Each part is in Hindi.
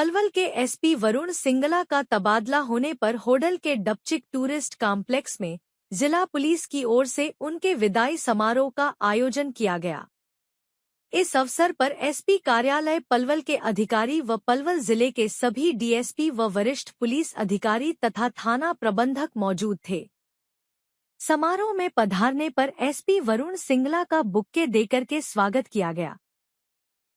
पलवल के एसपी वरुण सिंगला का तबादला होने पर होडल के डपचिक टूरिस्ट कॉम्प्लेक्स में जिला पुलिस की ओर से उनके विदाई समारोह का आयोजन किया गया। इस अवसर पर एसपी कार्यालय पलवल के अधिकारी व पलवल जिले के सभी डीएसपी व वरिष्ठ पुलिस अधिकारी तथा थाना प्रबंधक मौजूद थे। समारोह में पधारने पर एसपी वरुण सिंगला का बुक्के देकर के स्वागत किया गया।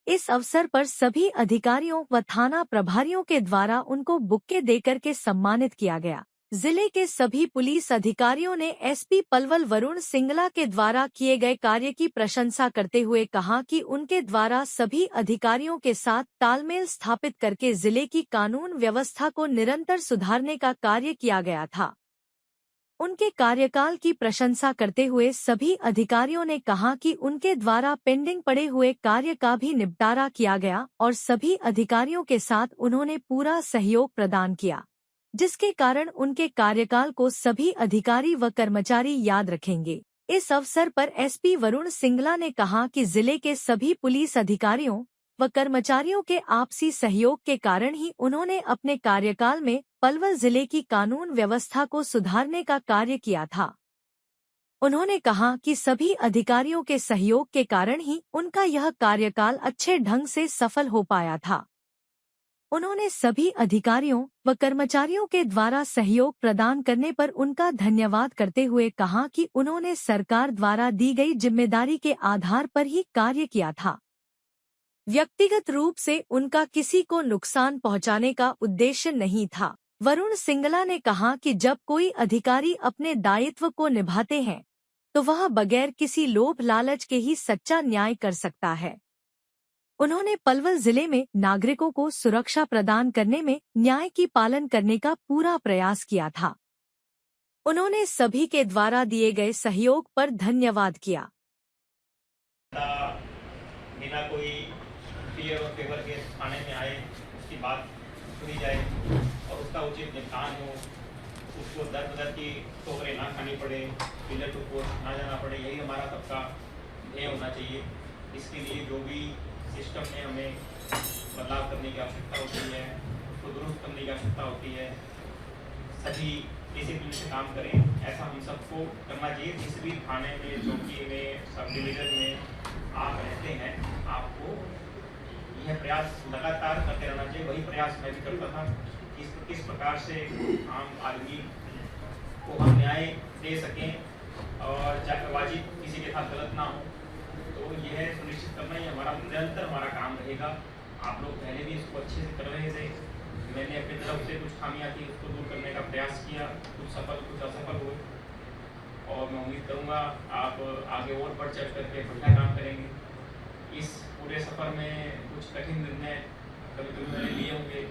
इस अवसर पर सभी अधिकारियों व थाना प्रभारियों के द्वारा उनको बुक्के देकर के सम्मानित किया गया। जिले के सभी पुलिस अधिकारियों ने एसपी पलवल वरुण सिंगला के द्वारा किए गए कार्य की प्रशंसा करते हुए कहा कि उनके द्वारा सभी अधिकारियों के साथ तालमेल स्थापित करके जिले की कानून व्यवस्था को निरंतर सुधारने का कार्य किया गया था। उनके कार्यकाल की प्रशंसा करते हुए सभी अधिकारियों ने कहा कि उनके द्वारा पेंडिंग पड़े हुए कार्य का भी निपटारा किया गया और सभी अधिकारियों के साथ उन्होंने पूरा सहयोग प्रदान किया, जिसके कारण उनके कार्यकाल को सभी अधिकारी व कर्मचारी याद रखेंगे। इस अवसर पर एसपी वरुण सिंगला ने कहा कि जिले के सभी पुलिस अधिकारियों व कर्मचारियों के आपसी सहयोग के कारण ही उन्होंने अपने कार्यकाल में पलवल जिले की कानून व्यवस्था को सुधारने का कार्य किया था। उन्होंने कहा कि सभी अधिकारियों के सहयोग के कारण ही उनका यह कार्यकाल अच्छे ढंग से सफल हो पाया था। उन्होंने सभी अधिकारियों व कर्मचारियों के द्वारा सहयोग प्रदान करने पर उनका धन्यवाद करते हुए कहा कि उन्होंने सरकार द्वारा दी गई जिम्मेदारी के आधार पर ही कार्य किया था। व्यक्तिगत रूप से उनका किसी को नुकसान पहुंचाने का उद्देश्य नहीं था। वरुण सिंगला ने कहा कि जब कोई अधिकारी अपने दायित्व को निभाते हैं तो वह बगैर किसी लोभ लालच के ही सच्चा न्याय कर सकता है। उन्होंने पलवल जिले में नागरिकों को सुरक्षा प्रदान करने में न्याय की पालन करने का पूरा प्रयास किया था। उन्होंने सभी के द्वारा दिए गए सहयोग पर धन्यवाद किया। बिना कोई फियर और फेवर के थाने में आए, उसकी बात सुनी जाए और उसका उचित निपटान हो, उसको दर बदर की ठोकरें ना खानी पड़े, पिलर टू पोस्ट ना जाना पड़े, यही हमारा सबका ध्येय होना चाहिए। इसके लिए जो भी सिस्टम में हमें बदलाव करने की आवश्यकता होती है, उसको दुरुस्त करने की आवश्यकता होती है, सभी डिसिप्लिन से काम करें, ऐसा हम सबको करना चाहिए। जिस भी थाने में, चौकी में, सब डिवीजन में आप रहते हैं, आपको यह प्रयास लगातार करते रहना चाहिए। वही प्रयास मैं भी करता था, किस प्रकार से आम आदमी को हम न्याय दे सकें और चाकरबाजी किसी के साथ गलत ना हो। तो यह सुनिश्चित करना ही निरंतर हमारा काम रहेगा। आप लोग पहले भी इसको अच्छे से कर रहे थे। मैंने अपनी तरफ से कुछ खामियां थी, उसको दूर करने का प्रयास किया, कुछ सफल कुछ असफल हुए, और मैं उम्मीद करूंगा आप आगे और बढ़ चढ़ करके बढ़िया काम करेंगे। इस पूरे सफर में कुछ कठिन निर्णय कभी मैंने लिए होंगे,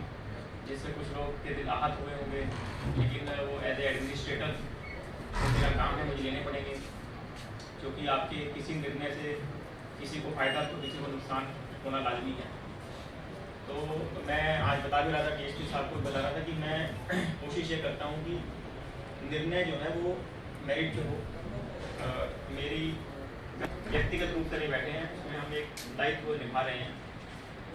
जिससे कुछ लोग के दिल आहत हुए होंगे, लेकिन वो एज ए एडमिनिस्ट्रेटर मेरा काम है, मुझे लेने पड़ेंगे, क्योंकि आपके किसी निर्णय से किसी को फायदा तो किसी को नुकसान होना लाजमी है। तो मैं आज बता भी रहा था, डीएसपी साहब को बता रहा था कि मैं कोशिश ये करता हूँ कि निर्णय जो है वो मेरिट पे हो। मेरी व्यक्तिगत रूप से नहीं बैठे हैं, उसमें हम एक दायित्व निभा रहे हैं,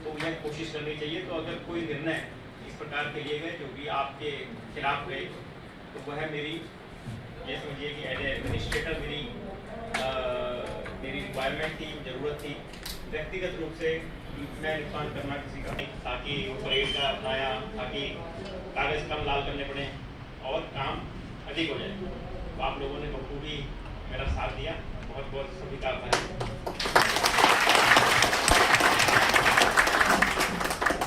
तो यह कोशिश करनी चाहिए। तो अगर कोई निर्णय इस प्रकार के लिए गए जो कि आपके खिलाफ गए, तो वह मेरी ये समझिए कि एज एडमिनिस्ट्रेटर मेरी रिक्वायरमेंट थी, ज़रूरत थी। व्यक्तिगत रूप से मैं नुकसान करना किसी का नहीं, ताकि वो परेड का अपनाया, ताकि कागज़ कम लाल करने पड़े और काम अधिक हो जाए। तो आप लोगों ने बखूबी मेरा साथ दिया, बहुत बहुत सभी का आभार।